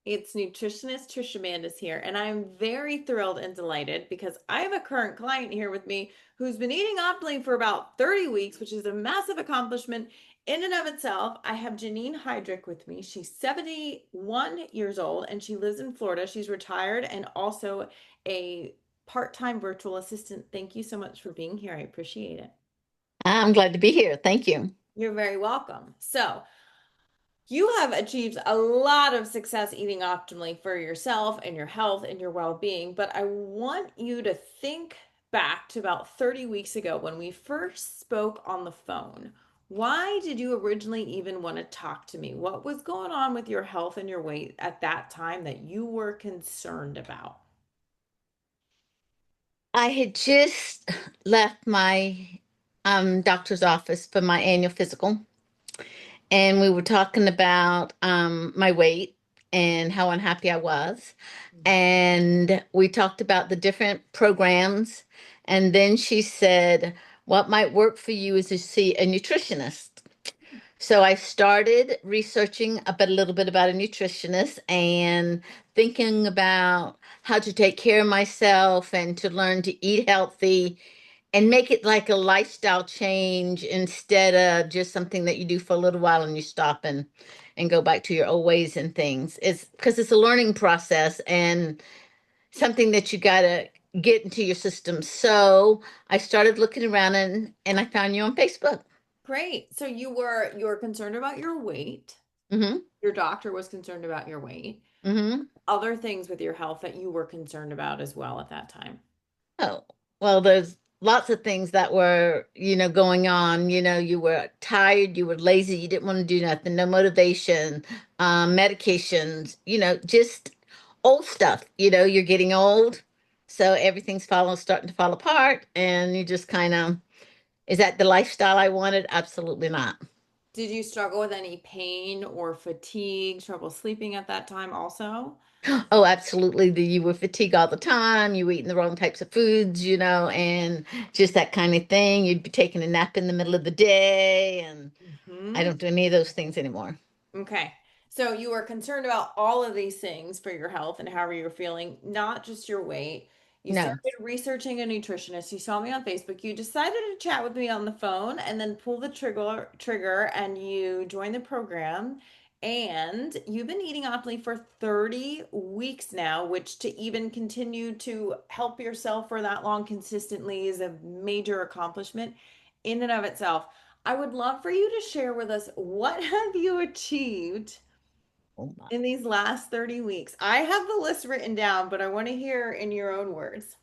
It's nutritionist Trisha Mandes here, and I'm very thrilled and delighted because I have a current client here with me who's been eating optimally for about 30 weeks, which is a massive accomplishment in and of itself. I have Janine Hydrick with me. She's 71 years old and she lives in Florida. She's retired and also a part-time virtual assistant. Thank you so much for being here. I appreciate it. I'm glad to be here. Thank you. You're very welcome. So, you have achieved a lot of success eating optimally for yourself and your health and your well-being, but I want you to think back to about 30 weeks ago when we first spoke on the phone. Why did you originally even want to talk to me? What was going on with your health and your weight at that time that you were concerned about? I had just left my doctor's office for my annual physical, and we were talking about my weight and how unhappy I was. And we talked about the different programs. And then she said, what might work for you is to see a nutritionist. So I started researching a little bit about a nutritionist and thinking about how to take care of myself and to learn to eat healthy and make it like a lifestyle change instead of just something that you do for a little while and you stop and go back to your old ways and things. It's because it's a learning process and something that you got to get into your system. So I started looking around and I found you on Facebook. Great. So you were concerned about your weight. Mm-hmm. Your doctor was concerned about your weight. Mm-hmm. Other things with your health that you were concerned about as well at that time. Oh, well, there's lots of things that were, going on. You were tired, you were lazy, you didn't want to do nothing, no motivation, medications, just old stuff. You're getting old, so everything's starting to fall apart, and you just kind of, is that the lifestyle I wanted? Absolutely not. Did you struggle with any pain or fatigue, trouble sleeping at that time also? Oh, absolutely. You were fatigued all the time. You were eating the wrong types of foods, and just that kind of thing. You'd be taking a nap in the middle of the day, and I Hmm. don't do any of those things anymore. Okay. So you were concerned about all of these things for your health and how you were feeling, not just your weight. You No, started researching a nutritionist. You saw me on Facebook. You decided to chat with me on the phone and then pull the trigger and you joined the program. And you've been eating optimally for 30 weeks now, which to even continue to help yourself for that long consistently is a major accomplishment in and of itself. I would love for you to share with us what have you achieved oh my. in these last 30 weeks. I have the list written down, but I want to hear in your own words.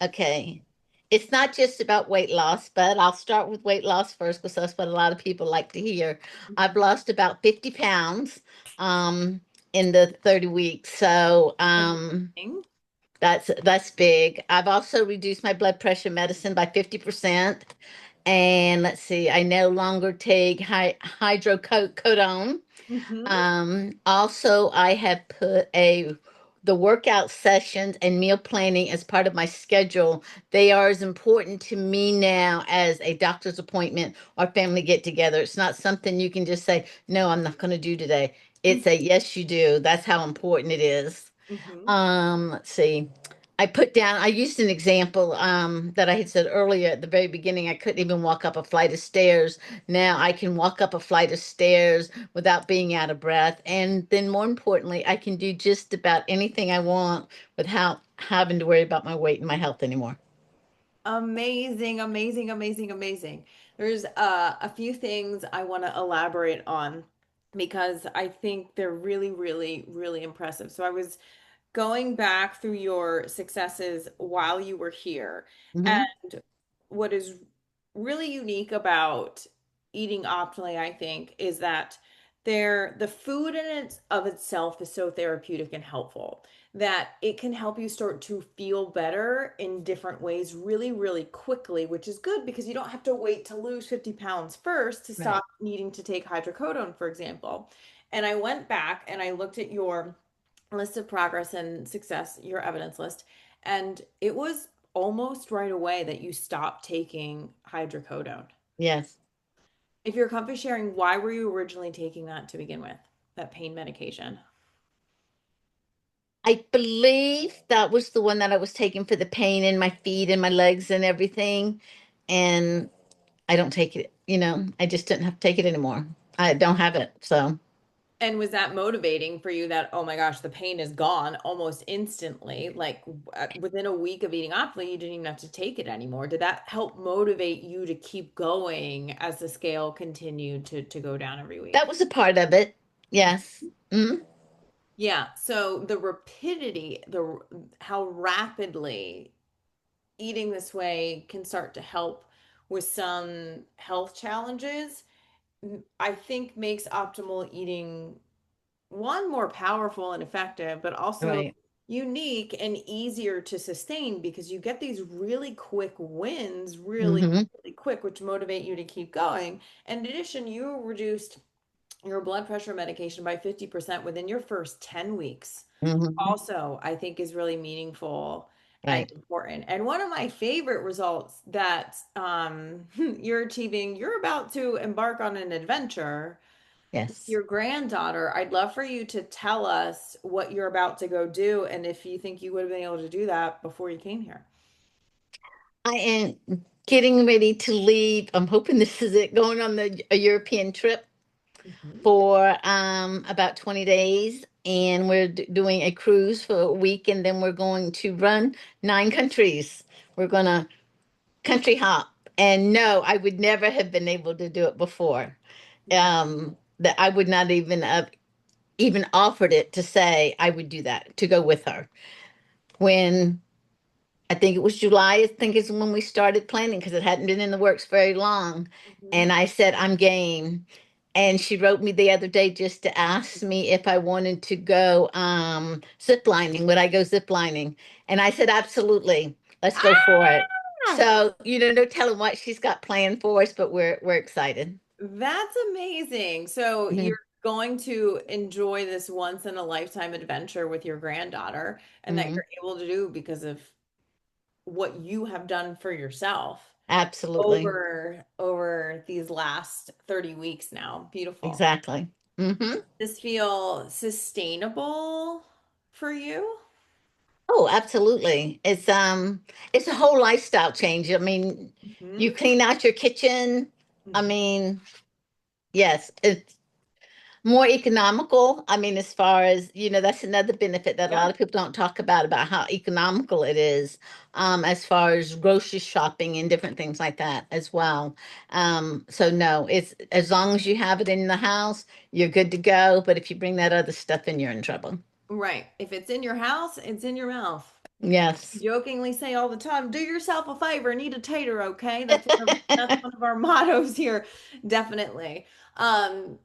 Okay. It's not just about weight loss, but I'll start with weight loss first because that's what a lot of people like to hear. I've lost about 50 pounds um, in the 30 weeks. So Amazing. that's big. I've also reduced my blood pressure medicine by 50%. And let's see, I no longer take hydrocodone. Hmm. Also, I have put the workout sessions and meal planning as part of my schedule. They are as important to me now as a doctor's appointment or family get together. It's not something you can just say, no, I'm not going to do today. It's a yes, you do. That's how important it is. Hmm. Let's see. I used an example that I had said earlier at the very beginning. I couldn't even walk up a flight of stairs. Now I can walk up a flight of stairs without being out of breath. And then more importantly, I can do just about anything I want without having to worry about my weight and my health anymore. Amazing, amazing, amazing, amazing. There's a few things I want to elaborate on because I think they're really, really, really impressive. So I was going back through your successes while you were here. Hmm. And what is really unique about eating optimally, I think, is that the food in it of itself is so therapeutic and helpful that it can help you start to feel better in different ways really, really quickly, which is good because you don't have to wait to lose 50 pounds first to Right. stop needing to take hydrocodone, for example. And I went back and I looked at your list of progress and success, your evidence list, and it was almost right away that you stopped taking hydrocodone. Yes. If you're comfortable sharing, why were you originally taking that to begin with, that pain medication? I believe that was the one that I was taking for the pain in my feet and my legs and everything. And I don't take it, I just didn't have to take it anymore. I don't have it. So And was that motivating for you that, oh my gosh, the pain is gone almost instantly? Like within a week of eating Optly, you didn't even have to take it anymore. Did that help motivate you to keep going as the scale continued to go down every that week? was a part of it. Yes. Mhm. Yeah. So the rapidity, the how rapidly eating this way can start to help with some health challenges, I think makes optimal eating one more powerful and effective, but also Right. unique and easier to sustain because you get these really quick wins, really, Hmm. really quick, which motivate you to keep going. And in addition, you reduced your blood pressure medication by 50% within your first 10 weeks. Hmm. Also, I think is really meaningful and Right. important. And one of my favorite results that you're achieving, you're about to embark on an adventure, Yes. your granddaughter. I'd love for you to tell us what you're about to go do and if you think you would have been able to do that before you came here. I am getting ready to leave. I'm hoping this is it, going on a European trip Mhm. for about 20 days. And we're doing a cruise for a week, and then we're going to run 9 countries. We're going to country hop. And no, I would never have been able to do it before. That I would not even have even offered it to say I would do that to go with her. When I think it was July, I think is when we started planning because it hadn't been in the works very long. Mhm. And I said, I'm game. And she wrote me the other day just to ask me if I wanted to go zip lining. Would I go zip lining? And I said, absolutely. Let's go for it. Ah! So, no telling what she's got planned for us, but we're excited. That's amazing. So Mhm. you're going to enjoy this once in a lifetime adventure with your granddaughter and that Mhm. you're able to do because of what you have done for yourself Absolutely. over these last 30 weeks now. Beautiful. Exactly. Hmm. This feel sustainable for you? Oh, absolutely. It's a whole lifestyle change. I mean, you Hmm. clean out your kitchen. I Hmm. mean, yes, it's more economical. I mean, as far as, that's another benefit that a Yeah. lot of people don't talk about how economical it is, as far as grocery shopping and different things like that as well. So no, it's as long as you have it in the house, you're good to go. But if you bring that other stuff in, you're in trouble. Right. If it's in your house, it's in your mouth. Yes. Jokingly say all the time, do yourself a favor and eat a tater, okay? That's one of our mottos here. Definitely.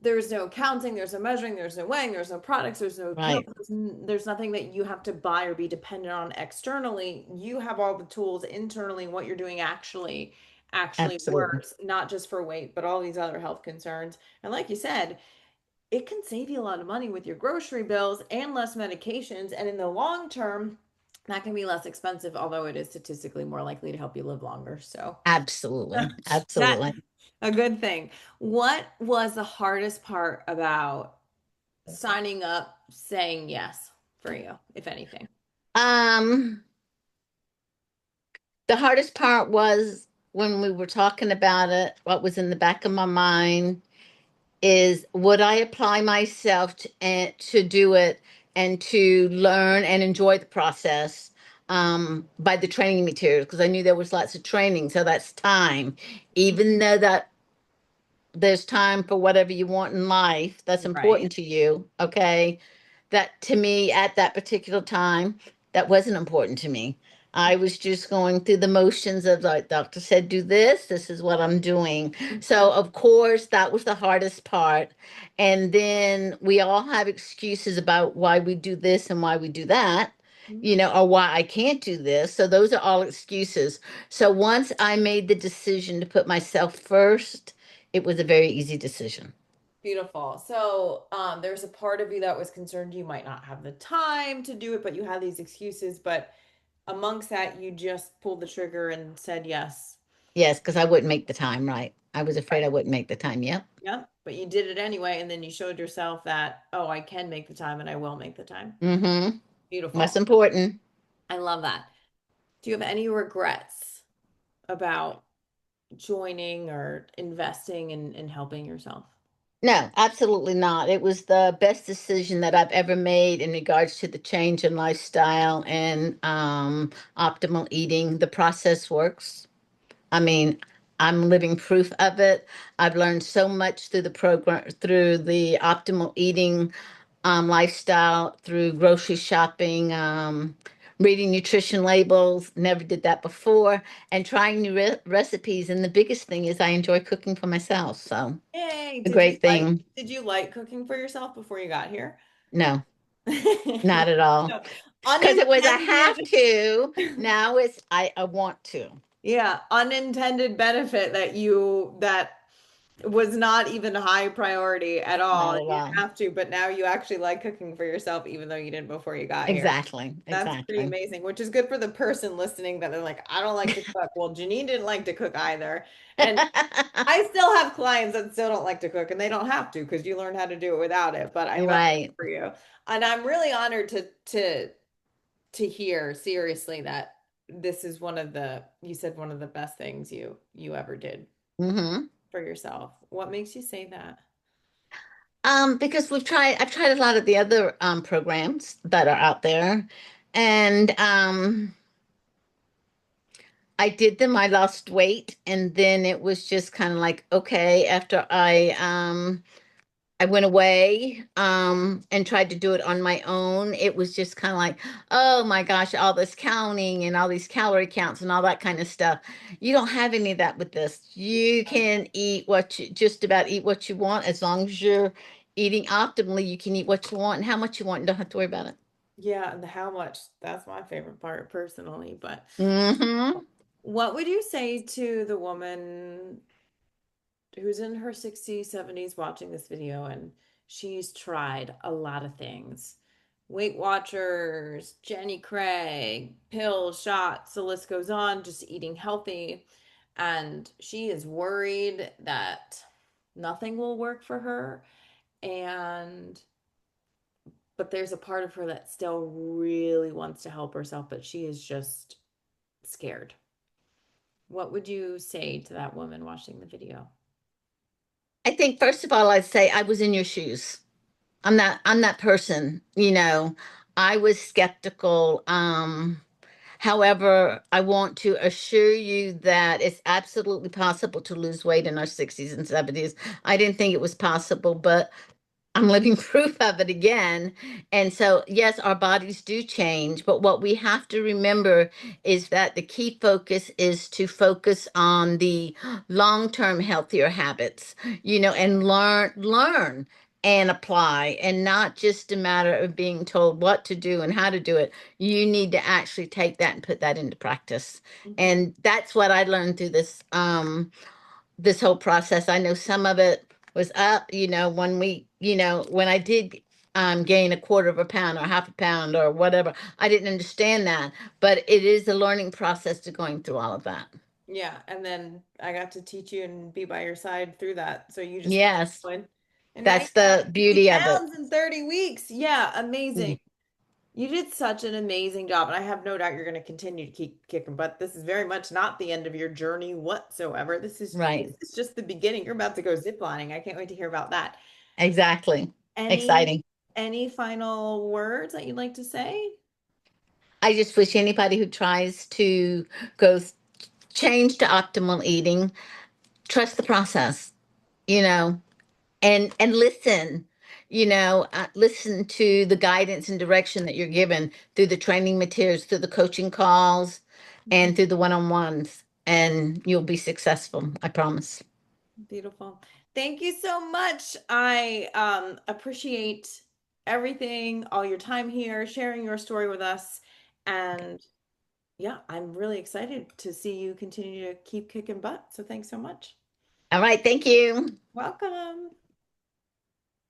There's no counting, there's no measuring, there's no weighing, there's no products, there's no pills, Right. there's nothing that you have to buy or be dependent on externally. You have all the tools internally, what you're doing actually Absolutely. works, not just for weight, but all these other health concerns. And like you said, it can save you a lot of money with your grocery bills and less medications. And in the long term, that can be less expensive, although it is statistically more likely to help you live longer. So Absolutely. that Absolutely. a good thing. What was the hardest part about signing up, saying yes for you, if anything? Um, the hardest part was when we were talking about it, what was in the back of my mind is would I apply myself to do it and to learn and enjoy the process by the training materials because I knew there was lots of training, so that's time. Even though that there's time for whatever you want in life that's Right. important to you, okay? That to me at that particular time, that wasn't important to me. I was just going through the motions of like doctor said do this, this is what I'm doing. Mhm. So of course that was the hardest part. And then we all have excuses about why we do this and why we do that, or why I can't do this. So those are all excuses. So once I made the decision to put myself first, it was a very easy decision. Beautiful. So, there's a part of you that was concerned you might not have the time to do it, but you had these excuses. But amongst that, you just pulled the trigger and said yes. Yes, because I wouldn't make the time, right? I was afraid Right. I wouldn't make the time. Yep. Yep. But you did it anyway, and then you showed yourself that, oh, I can make the time and I will make the time. Mm-hmm. Most Beautiful. important. I love that. Do you have any regrets about joining or investing in helping yourself? No, absolutely not. It was the best decision that I've ever made in regards to the change in lifestyle and optimal eating. The process works. I mean, I'm living proof of it. I've learned so much through the program, through the optimal eating lifestyle, through grocery shopping, reading nutrition labels. Never did that before, and trying new recipes. And the biggest thing is I enjoy cooking for myself. So, Yay. a great thing. Did you like cooking for yourself before you got here? No, not at all. No. Because it was I Unintended, have to. Now it's I want to. yeah, unintended benefit that was not even a high priority at all. Not And at you didn't all. have to, but now you actually like cooking for yourself, even though you didn't before you got here. Exactly. That's pretty Exactly. amazing, which is good for the person listening that they're like, I don't like to cook. Well, Janine didn't like to cook either. And I still have clients that still don't like to cook, and they don't have to because you learn how to do it without it. But I love that Right. for you. And I'm really honored to hear seriously that this is you said one of the best things you ever did Hmm. for yourself. What makes you say that? Because I've tried a lot of the other programs that are out there, and I did them. I lost weight, and then it was just kind of like, okay, after I went away and tried to do it on my own. It was just kind of like, oh my gosh, all this counting and all these calorie counts and all that kind of stuff. You don't have any of that with this. You can eat just about eat what you want as long as you're eating optimally. You can eat what you want and how much you want and don't have to worry about it. Yeah, and the how much, that's my favorite part personally. But Hmm. what would you say to the woman who's in her 60s, 70s watching this video and she's tried a lot of things? Weight Watchers, Jenny Craig, pills, shots, the list goes on, just eating healthy. And she is worried that nothing will work for her. And but there's a part of her that still really wants to help herself, but she is just scared. What would you say to that woman watching the video? I think first of all, I'd say I was in your shoes. I'm that person, you know. I was skeptical. However, I want to assure you that it's absolutely possible to lose weight in our 60s and 70s. I didn't think it was possible, but I'm living proof of it again. And so, yes, our bodies do change, but what we have to remember is that the key focus is to focus on the long-term healthier habits, you know, and learn and apply, and not just a matter of being told what to do and how to do it. You need to actually take that and put that into practice. Mhm. And that's what I learned through this whole process. I know some of it was up, you know, when when I did gain a quarter of a pound or half a pound or whatever, I didn't understand that. But it is a learning process to going through all of that. Yeah, and then I got to teach you and be by your side through that. So you just keep Yes, going. And now you that's got the 50 beauty of it. pounds in 30 weeks. Yeah, amazing. Mm. You did such an amazing job, and I have no doubt you're going to continue to keep kicking butt. This is very much not the end of your journey whatsoever. This Right, is just the beginning. You're about to go ziplining. I can't wait to hear about that. exactly. Any Exciting. any final words that you'd like to say? I just wish anybody who tries to go change to optimal eating, trust the process. You know, and listen, listen to the guidance and direction that you're given through the training materials, through the coaching calls, Mhm. and through the one-on-ones, and you'll be successful, I promise. Beautiful. Thank you so much. I appreciate everything, all your time here, sharing your story with us. And yeah, I'm really excited to see you continue to keep kicking butt. So thanks so much. All right, thank you. Welcome.